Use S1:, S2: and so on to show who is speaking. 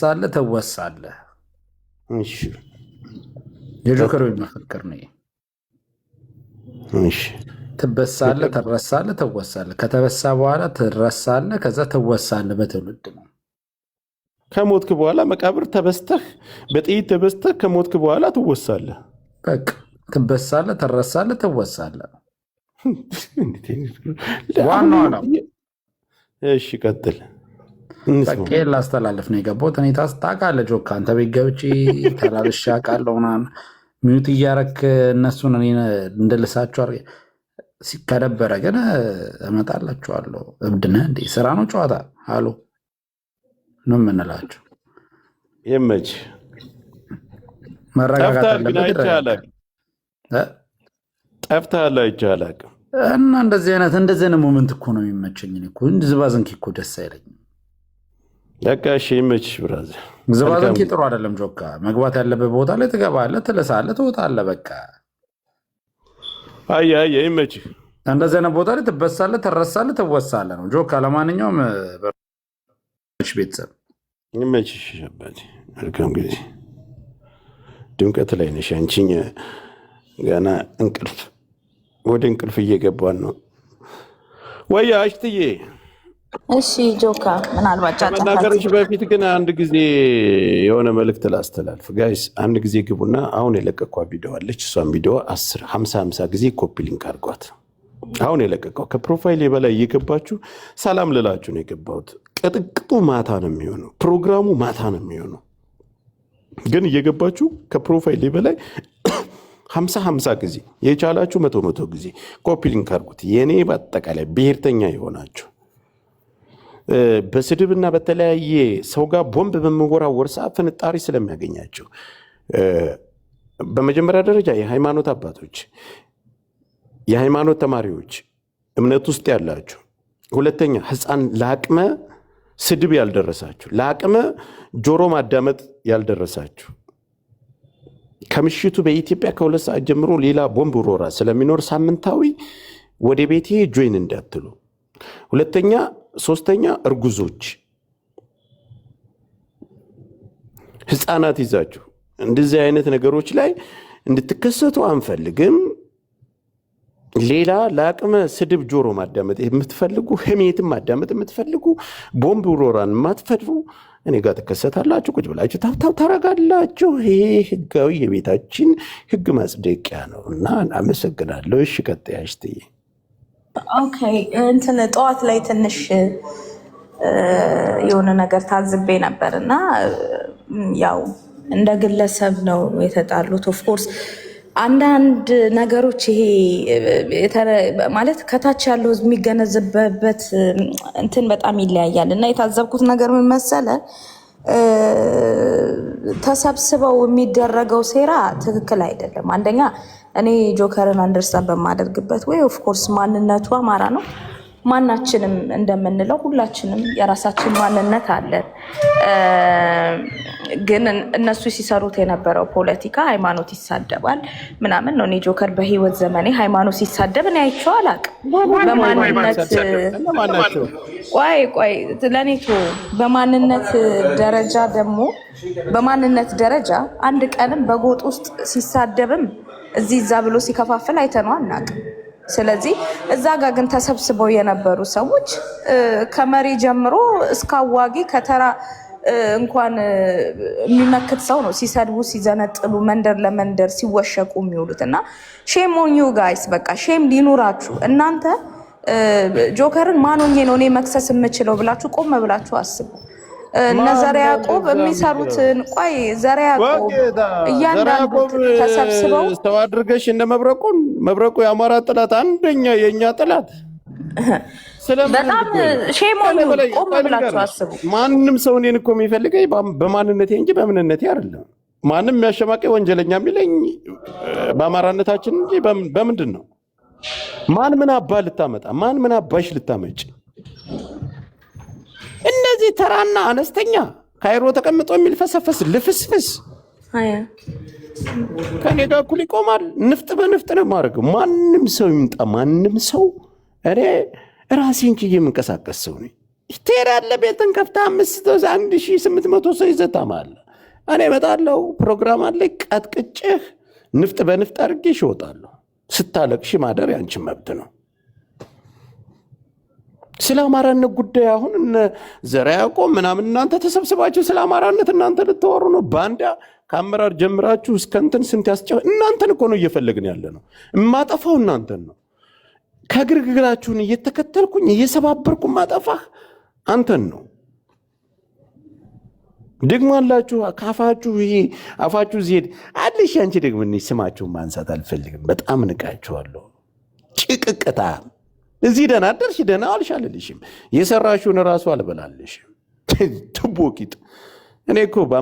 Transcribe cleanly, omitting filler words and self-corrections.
S1: ትረሳለህ ትወሳለህ።
S2: እሺ
S1: የጆከር መፈክር ነው።
S2: እሺ
S1: ትበሳለህ ትረሳለህ ትወሳለህ። ከተበሳ በኋላ ትረሳለህ፣ ከዛ ትወሳለህ። በትውልድ ነው።
S2: ከሞትክ በኋላ መቃብር ተበስተህ በጥይት ተበስተህ ከሞትክ በኋላ ትወሳለህ።
S1: በቃ ትበሳለህ ትረሳለህ ትወሳለህ። ዋናው ነው።
S2: እሺ ቀጥል።
S1: በቃ ላስተላልፍ ነው የገባሁት። እኔ ታውቃለህ ጆካ፣ አንተ ቤት ገብቼ ተላልሼ አውቃለሁ ምናምን ሚዩት እያረክ እነሱን እኔ እንድልሳቸው ከነበረ ግን እመጣላችኋለሁ። እብድ ነህ እንዴ? ስራ ነው ጨዋታ አሉ ነው የምንላቸው።
S2: ይመች
S1: መረጋጋት አለበት።
S2: ጠፍተሃል አይቻላል።
S1: እና እንደዚህ አይነት ሞመንት እኮ ነው የሚመቸኝ እኮ። ዝባዝንኪ እኮ ደስ አይለኝም።
S2: በቃ እሺ ይመችሽ ብራዘር።
S1: ዝባዝንኪ ጥሩ አይደለም ጆካ። መግባት ያለበት ቦታ ላይ ትገባለህ፣ ትልሳለህ፣ ትወጣለህ። በቃ
S2: አይ ይመችሽ።
S1: እንደዚህ አይነት ቦታ ላይ ትበሳለህ፣ ትረሳለህ፣ ትወሳለህ ነው ጆካ። ለማንኛውም ቤተሰብ
S2: ይመችሽ አባቴ። መልካም ጊዜ። ድምቀት ላይ ነሽ አንቺኝ። ገና ወደ እንቅልፍ እየገባን ነው ወይ አሽትዬ?
S3: እሺ ጆካ፣ ምናልባት
S2: ከመናገርሽ በፊት ግን አንድ ጊዜ የሆነ መልእክት ላስተላልፍ። ጋይስ አንድ ጊዜ ግቡና አሁን የለቀኳት ቪዲዮ አለች። እሷን ቪዲዮ 50 ጊዜ ኮፒ ሊንክ አድርጓት። አሁን የለቀቀው ከፕሮፋይል በላይ እየገባችሁ ሰላም ልላችሁ ነው የገባሁት። ቅጥቅጡ ማታ ነው የሚሆነው፣ ፕሮግራሙ ማታ ነው የሚሆነው። ግን እየገባችሁ ከፕሮፋይል በላይ 50 ጊዜ የቻላችሁ 100 ጊዜ ኮፒ ሊንክ አድርጉት። የኔ በአጠቃላይ ብሔርተኛ የሆናችሁ በስድብና በተለያየ ሰው ጋር ቦምብ በመወራወር ሰዓት ፍንጣሪ ስለሚያገኛቸው በመጀመሪያ ደረጃ የሃይማኖት አባቶች፣ የሃይማኖት ተማሪዎች፣ እምነት ውስጥ ያላችሁ፣ ሁለተኛ ህፃን ለአቅመ ስድብ ያልደረሳችሁ፣ ለአቅመ ጆሮ ማዳመጥ ያልደረሳችሁ ከምሽቱ በኢትዮጵያ ከ2 ሰዓት ጀምሮ ሌላ ቦምብ ውርወራ ስለሚኖር ሳምንታዊ ወደ ቤቴ ጆይን እንዳትሉ። ሁለተኛ፣ ሶስተኛ እርጉዞች፣ ህፃናት ይዛችሁ እንደዚህ አይነት ነገሮች ላይ እንድትከሰቱ አንፈልግም። ሌላ ለአቅመ ስድብ ጆሮ ማዳመጥ የምትፈልጉ፣ ህሜትም ማዳመጥ የምትፈልጉ፣ ቦምብ ውርወራን የማትፈድሩ እኔ ጋር ትከሰታላችሁ። ቁጭ ብላችሁ ታብታብ ታረጋላችሁ። ይሄ ህጋዊ የቤታችን ህግ ማጽደቂያ ነው እና አመሰግናለሁ። እሺ ቀጥይ አሽትዬ።
S3: ኦኬ ጠዋት ላይ ትንሽ የሆነ ነገር ታዝቤ ነበር እና ያው እንደ ግለሰብ ነው የተጣሉት። ኦፍኮርስ አንዳንድ ነገሮች ይሄ ማለት ከታች ያለው ህዝብ የሚገነዘብበት እንትን በጣም ይለያያል እና የታዘብኩት ነገር ምን መሰለ፣ ተሰብስበው የሚደረገው ሴራ ትክክል አይደለም። አንደኛ እኔ ጆከርን አንደርስታንድ በማደርግበት ወይ ኦፍኮርስ ማንነቱ አማራ ነው። ማናችንም እንደምንለው ሁላችንም የራሳችን ማንነት አለን። ግን እነሱ ሲሰሩት የነበረው ፖለቲካ ሃይማኖት ይሳደባል ምናምን ነው። እኔ ጆከር በህይወት ዘመኔ ሃይማኖት ሲሳደብ እኔ አይቼው አላውቅም። ቆይ ለኔቶ በማንነት ደረጃ ደግሞ በማንነት ደረጃ አንድ ቀንም በጎጥ ውስጥ ሲሳደብም እዚህ እዛ ብሎ ሲከፋፍል አይተነው አናውቅም። ስለዚህ እዛ ጋር ግን ተሰብስበው የነበሩ ሰዎች ከመሪ ጀምሮ እስከ አዋጊ ከተራ እንኳን የሚመክት ሰው ነው ሲሰድቡ፣ ሲዘነጥሉ፣ መንደር ለመንደር ሲወሸቁ የሚውሉት እና ሼም ኦን ዩ ጋይስ። በቃ ሼም ሊኑራችሁ። እናንተ ጆከርን ማን ሆኜ ነው እኔ መክሰስ የምችለው ብላችሁ ቆም ብላችሁ አስቡ። እነ ዘርዓ ያዕቆብ የሚሰሩትን ቆይ ዘርዓ ያዕቆብ እያንዳንዱ ተሰብስበው
S2: ሰው አድርገሽ እንደ መብረቁ የአማራ ጥላት አንደኛ የእኛ ጥላት
S3: በጣም ሼሞን ቆም ብላችሁ አስቡ።
S2: ማንም ሰው እኔን እኮ የሚፈልገኝ በማንነቴ እንጂ በምንነቴ አይደለም። ማንም የሚያሸማቀኝ ወንጀለኛ የሚለኝ በአማራነታችን እንጂ በምንድን ነው? ማን ምን አባ ልታመጣ፣ ማን ምን አባሽ ልታመጭ? እነዚህ ተራና አነስተኛ ካይሮ ተቀምጦ የሚልፈሰፈስ ልፍስፍስ ከኔ ጋር እኩል ይቆማል። ንፍጥ በንፍጥ ነው የማደርገው። ማንም ሰው ይምጣ፣ ማንም ሰው እኔ ራሴን ችዬ የምንቀሳቀስ ሰው ነኝ። ትሄዳለህ። ቤትን ከፍተህ 1800 ሰው ይዘህ ታማለህ። እኔ እመጣለሁ፣ ፕሮግራም አለ፣ ቀጥቅጬህ ንፍጥ በንፍጥ አድርጌሽ እወጣለሁ። ስታለቅሽ ማደር ያንቺ መብት ነው። ስለ አማራነት ጉዳይ አሁን እነ ዘርዓ ያዕቆብ ምናምን እናንተ ተሰብስባችሁ ስለ አማራነት እናንተ ልታወሩ ነው። ባንዳ ከአመራር ጀምራችሁ እስከ እንትን ስንት እናንተን እኮ ነው እየፈለግን ያለ ነው። የማጠፋው እናንተን ነው። ከግርግራችሁን እየተከተልኩኝ እየሰባበርኩ ማጠፋህ አንተን ነው። ደግሞ አላችሁ ካፋችሁ ይሄ አፋችሁ ዚሄድ አለሽ። አንቺ ደግሞ እኔ ስማችሁን ማንሳት አልፈልግም። በጣም ንቃችኋለሁ። ጭቅቅታ እዚህ ደህና አደርሽ ደህና ዋልሽ አልልሽም። የሰራሽውን እራሱ አልበላለሽም። ትቦቂጥ እኔ እኮ